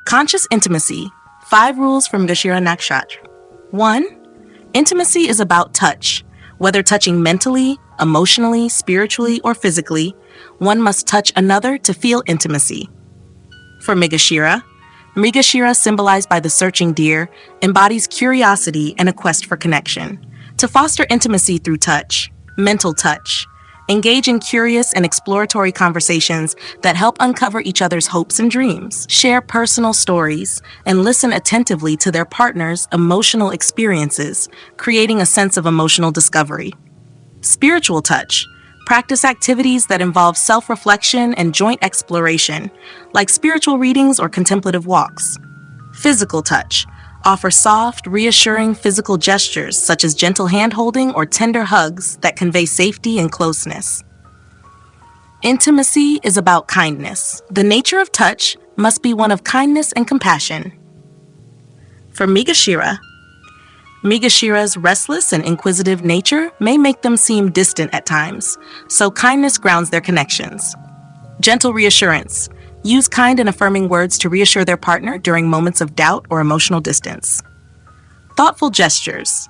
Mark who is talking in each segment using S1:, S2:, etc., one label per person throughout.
S1: Conscious intimacy. 5 rules for Mrigashira Nakshatra. 1. Intimacy is about touch. Whether touching mentally, emotionally, spiritually, or physically, one must touch another to feel intimacy. For Mrigashira, Mrigashira, symbolized by the searching deer, embodies curiosity and a quest for connection. To foster intimacy through touch, mental touch, engage in curious and exploratory conversations that help uncover each other's hopes and dreams. Share personal stories and listen attentively to their partner's emotional experiences, creating a sense of emotional discovery. Spiritual touch. Practice activities that involve self-reflection and joint exploration, like spiritual readings or contemplative walks. Physical touch. Offer soft, reassuring physical gestures such as gentle hand-holding or tender hugs that convey safety and closeness. Intimacy is about kindness. The nature of touch must be one of kindness and compassion. For Mrigashira, Mrigashira's restless and inquisitive nature may make them seem distant at times, so kindness grounds their connections. Gentle reassurance. Use kind and affirming words to reassure their partner during moments of doubt or emotional distance. Thoughtful gestures.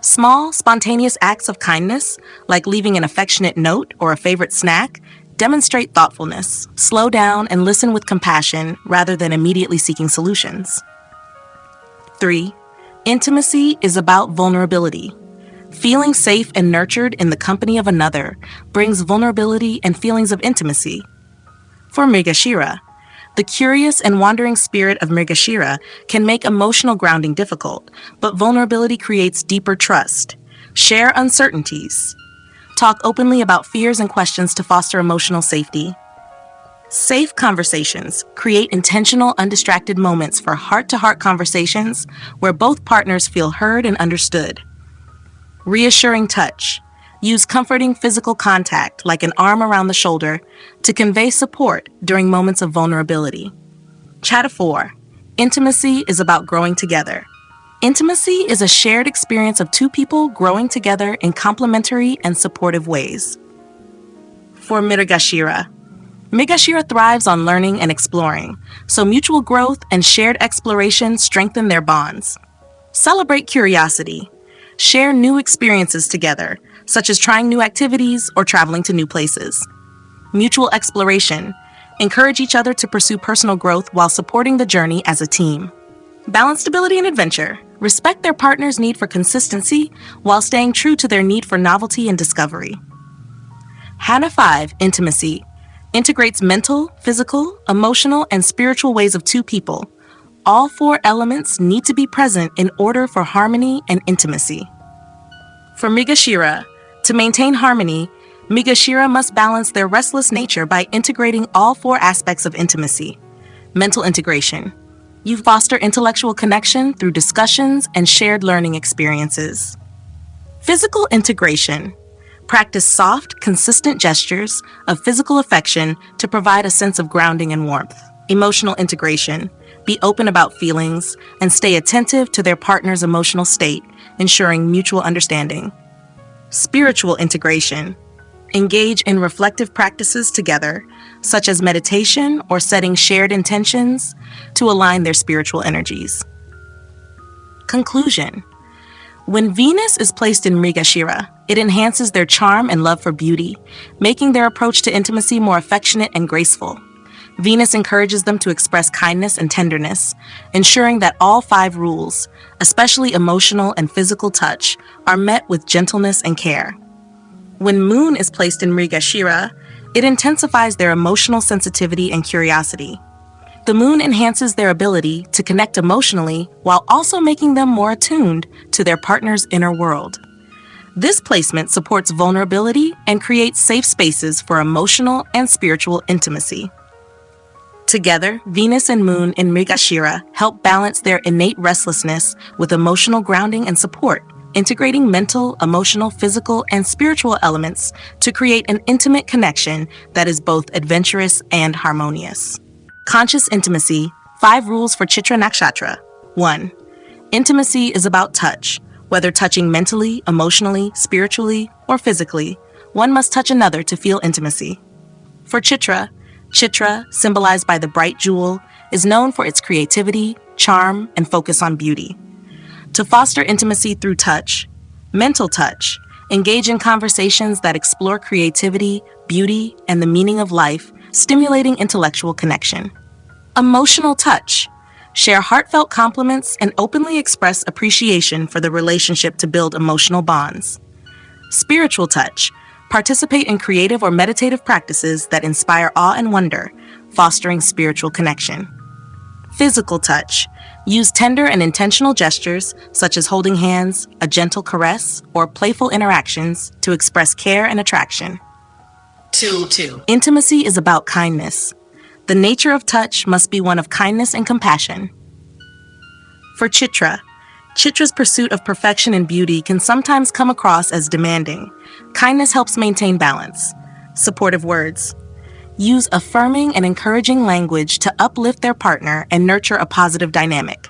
S1: Small, spontaneous acts of kindness, like leaving an affectionate note or a favorite snack, demonstrate thoughtfulness. Slow down and listen with compassion rather than immediately seeking solutions. 3. Intimacy is about vulnerability. Feeling safe and nurtured in the company of another brings vulnerability and feelings of intimacy. For Mrigashira, the curious and wandering spirit of Mrigashira can make emotional grounding difficult, but vulnerability creates deeper trust. Share uncertainties. Talk openly about fears and questions to foster emotional safety. Safe conversations. Create intentional, undistracted moments for heart-to-heart conversations where both partners feel heard and understood. Reassuring touch. Use comforting physical contact, like an arm around the shoulder, to convey support during moments of vulnerability. Chapter 4. Intimacy is about growing together. Intimacy is a shared experience of two people growing together in complementary and supportive ways. For Mrigashira, Mrigashira thrives on learning and exploring, so mutual growth and shared exploration strengthen their bonds. Celebrate curiosity. Share new experiences together, such as trying new activities or traveling to new places. Mutual exploration. Encourage each other to pursue personal growth while supporting the journey as a team. Balance stability and adventure. Respect their partner's need for consistency while staying true to their need for novelty and discovery. Hana 5. Intimacy. Integrates mental, physical, emotional, and spiritual ways of two people. All 4 elements need to be present in order for harmony and intimacy. For Mrigashira, to maintain harmony, Mrigashira must balance their restless nature by integrating all 4 aspects of intimacy. Mental integration. You foster intellectual connection through discussions and shared learning experiences. Physical integration. Practice soft, consistent gestures of physical affection to provide a sense of grounding and warmth. Emotional integration. Be open about feelings and stay attentive to their partner's emotional state, ensuring mutual understanding. Spiritual integration. Engage in reflective practices together, such as meditation or setting shared intentions to align their spiritual energies. Conclusion. When Venus is placed in Mrigashira, it enhances their charm and love for beauty, making their approach to intimacy more affectionate and graceful. Venus encourages them to express kindness and tenderness, ensuring that all 5 rules, especially emotional and physical touch, are met with gentleness and care. When Moon is placed in Mrigashira, it intensifies their emotional sensitivity and curiosity. The moon enhances their ability to connect emotionally while also making them more attuned to their partner's inner world. This placement supports vulnerability and creates safe spaces for emotional and spiritual intimacy. Together, Venus and Moon in Mrigashira help balance their innate restlessness with emotional grounding and support, integrating mental, emotional, physical, and spiritual elements to create an intimate connection that is both adventurous and harmonious. Conscious intimacy. 5 rules for Chitra Nakshatra. 1. Intimacy is about touch. Whether touching mentally, emotionally, spiritually, or physically, one must touch another to feel intimacy. For Chitra, Chitra, symbolized by the bright jewel, is known for its creativity, charm, and focus on beauty. To foster intimacy through touch, mental touch, engage in conversations that explore creativity, beauty, and the meaning of life, stimulating intellectual connection. Emotional touch, share heartfelt compliments and openly express appreciation for the relationship to build emotional bonds. Spiritual touch, participate in creative or meditative practices that inspire awe and wonder, fostering spiritual connection. Physical touch, use tender and intentional gestures, such as holding hands, a gentle caress, or playful interactions to express care and attraction. 2. Intimacy is about kindness. The nature of touch must be one of kindness and compassion. For Chitra, Chitra's pursuit of perfection and beauty can sometimes come across as demanding. Kindness helps maintain balance. Supportive words. Use affirming and encouraging language to uplift their partner and nurture a positive dynamic.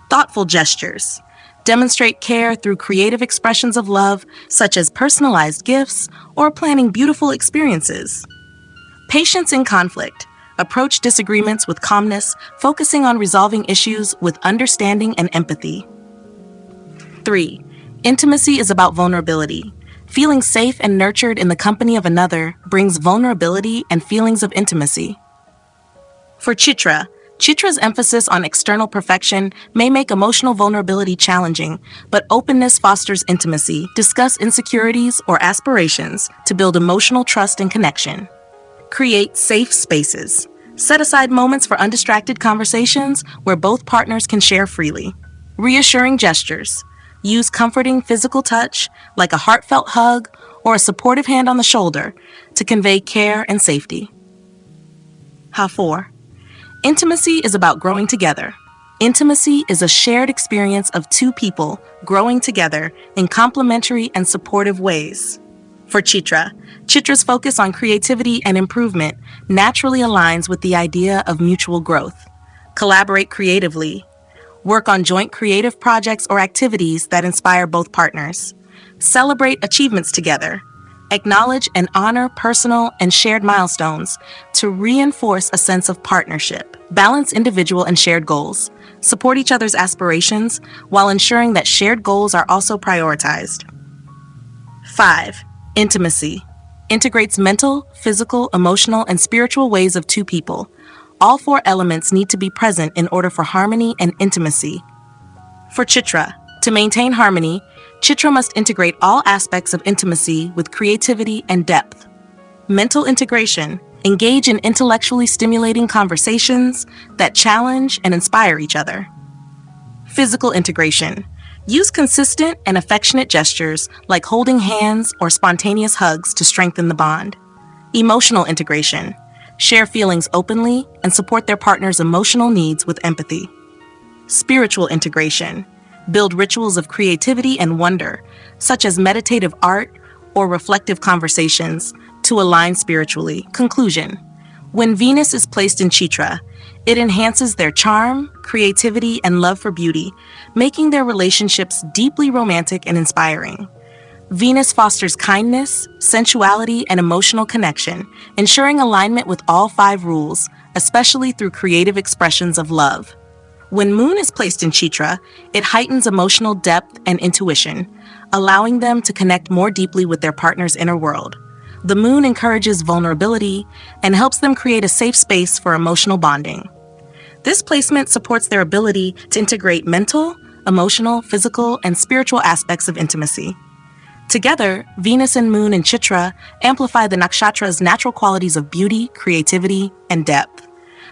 S1: Thoughtful gestures. Demonstrate care through creative expressions of love, such as personalized gifts or planning beautiful experiences. Patience in conflict. Approach disagreements with calmness, focusing on resolving issues with understanding and empathy. 3. Intimacy is about vulnerability. Feeling safe and nurtured in the company of another brings vulnerability and feelings of intimacy. For Chitra, Chitra's emphasis on external perfection may make emotional vulnerability challenging, but openness fosters intimacy. Discuss insecurities or aspirations to build emotional trust and connection. Create safe spaces. Set aside moments for undistracted conversations where both partners can share freely. Reassuring gestures. Use comforting physical touch, like a heartfelt hug or a supportive hand on the shoulder, to convey care and safety. 4. Intimacy is about growing together. Intimacy is a shared experience of two people growing together in complementary and supportive ways. For Chitra, Chitra's focus on creativity and improvement naturally aligns with the idea of mutual growth. Collaborate creatively. Work on joint creative projects or activities that inspire both partners. Celebrate achievements together. Acknowledge and honor personal and shared milestones to reinforce a sense of partnership. Balance individual and shared goals. Support each other's aspirations while ensuring that shared goals are also prioritized. 5. Intimacy. Integrates mental, physical, emotional, and spiritual ways of two people. All 4 elements need to be present in order for harmony and intimacy. For Chitra, to maintain harmony, Chitra must integrate all aspects of intimacy with creativity and depth. Mental integration. Engage in intellectually stimulating conversations that challenge and inspire each other. Physical integration. Use consistent and affectionate gestures like holding hands or spontaneous hugs to strengthen the bond. Emotional integration. Share feelings openly and support their partner's emotional needs with empathy. Spiritual integration. Build rituals of creativity and wonder, such as meditative art or reflective conversations, to align spiritually. Conclusion. When Venus is placed in Chitra, it enhances their charm, creativity, and love for beauty, making their relationships deeply romantic and inspiring. Venus fosters kindness, sensuality, and emotional connection, ensuring alignment with all 5 rules, especially through creative expressions of love. When Moon is placed in Chitra, it heightens emotional depth and intuition, allowing them to connect more deeply with their partner's inner world. The Moon encourages vulnerability and helps them create a safe space for emotional bonding. This placement supports their ability to integrate mental, emotional, physical, and spiritual aspects of intimacy. Together, Venus and Moon in Chitra amplify the Nakshatra's natural qualities of beauty, creativity, and depth.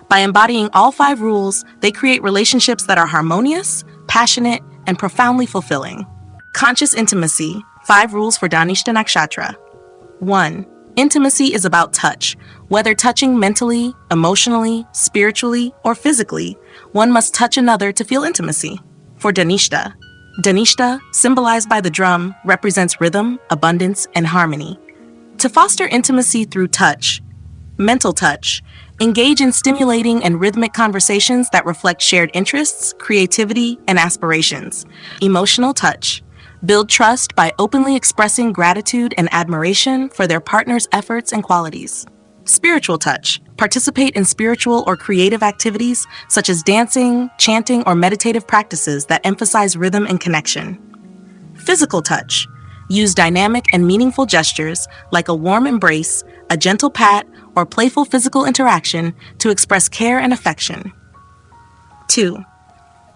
S1: By embodying all 5 rules, they create relationships that are harmonious, passionate, and profoundly fulfilling. Conscious intimacy. 5 rules for Dhanishta Nakshatra. 1. Intimacy is about touch. Whether touching mentally, emotionally, spiritually, or physically, one must touch another to feel intimacy. For Dhanishta, Dhanishta, symbolized by the drum, represents rhythm, abundance, and harmony. To foster intimacy through touch, mental touch, engage in stimulating and rhythmic conversations that reflect shared interests, creativity, and aspirations. Emotional touch, build trust by openly expressing gratitude and admiration for their partner's efforts and qualities. Spiritual touch, Participate in spiritual or creative activities such as dancing, chanting, or meditative practices that emphasize rhythm and connection. Physical touch. Use dynamic and meaningful gestures like a warm embrace, a gentle pat, or playful physical interaction to express care and affection. 2.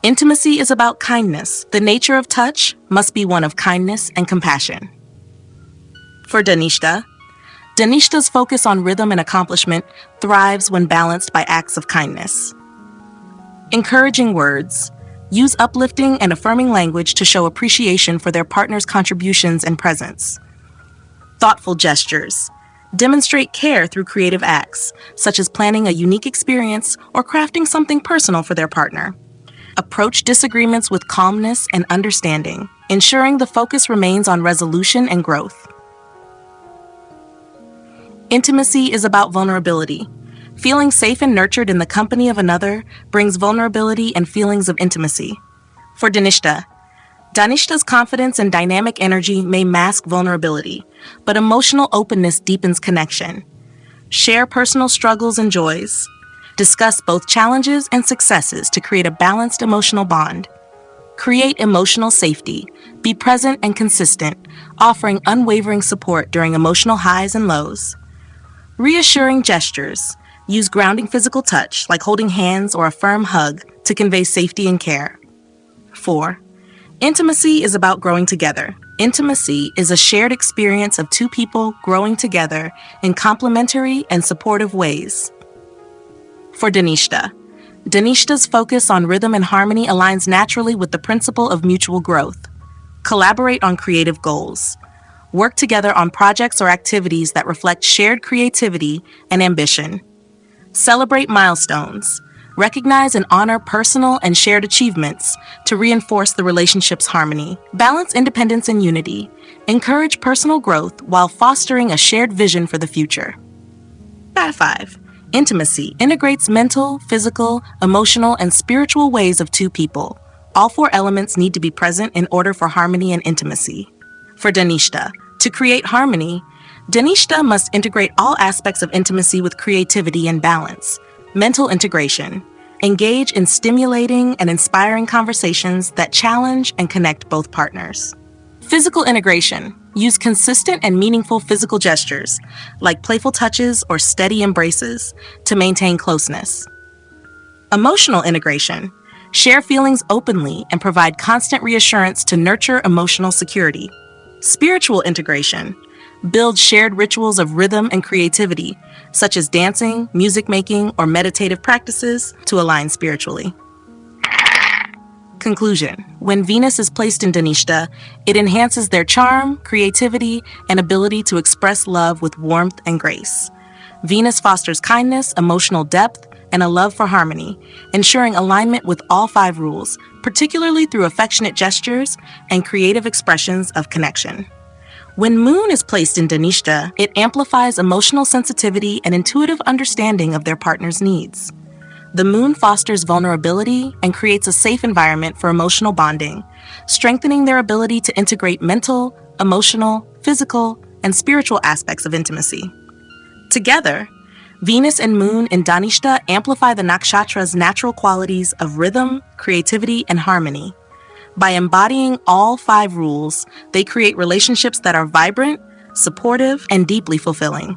S1: Intimacy is about kindness. The nature of touch must be one of kindness and compassion. For Dhanishta, Dhanishta's focus on rhythm and accomplishment thrives when balanced by acts of kindness. Encouraging words. Use uplifting and affirming language to show appreciation for their partner's contributions and presence. Thoughtful gestures. Demonstrate care through creative acts, such as planning a unique experience or crafting something personal for their partner. Approach disagreements with calmness and understanding, ensuring the focus remains on resolution and growth. Intimacy is about vulnerability. Feeling safe and nurtured in the company of another brings vulnerability and feelings of intimacy. For Dhanishta, Dhanishta's confidence and dynamic energy may mask vulnerability, but emotional openness deepens connection. Share personal struggles and joys. Discuss both challenges and successes to create a balanced emotional bond. Create emotional safety. Be present and consistent, offering unwavering support during emotional highs and lows. Reassuring gestures. Use grounding physical touch, like holding hands or a firm hug, to convey safety and care. 4. Intimacy is about growing together. Intimacy is a shared experience of two people growing together in complementary and supportive ways. For Dhanishta, Dhanishta's focus on rhythm and harmony aligns naturally with the principle of mutual growth. Collaborate on creative goals. Work together on projects or activities that reflect shared creativity and ambition. Celebrate milestones. Recognize and honor personal and shared achievements to reinforce the relationship's harmony. Balance independence and unity. Encourage personal growth while fostering a shared vision for the future. 5. Intimacy integrates mental, physical, emotional, and spiritual ways of two people. All 4 elements need to be present in order for harmony and intimacy. For Dhanishta, to create harmony, Dhanishta must integrate all aspects of intimacy with creativity and balance. Mental integration. Engage in stimulating and inspiring conversations that challenge and connect both partners. Physical integration. Use consistent and meaningful physical gestures, like playful touches or steady embraces, to maintain closeness. Emotional integration. Share feelings openly and provide constant reassurance to nurture emotional security. Spiritual integration. Build shared rituals of rhythm and creativity, such as dancing, music making, or meditative practices to align spiritually. Conclusion. When Venus is placed in Dhanishta, it enhances their charm, creativity, and ability to express love with warmth and grace. Venus fosters kindness, emotional depth, and a love for harmony, ensuring alignment with all 5 rules, particularly through affectionate gestures and creative expressions of connection. When Moon is placed in Dhanishta, it amplifies emotional sensitivity and intuitive understanding of their partner's needs. The Moon fosters vulnerability and creates a safe environment for emotional bonding, strengthening their ability to integrate mental, emotional, physical, and spiritual aspects of intimacy. Together, Venus and Moon in Dhanishta amplify the Nakshatra's natural qualities of rhythm, creativity, and harmony. By embodying all 5 rules, they create relationships that are vibrant, supportive, and deeply fulfilling.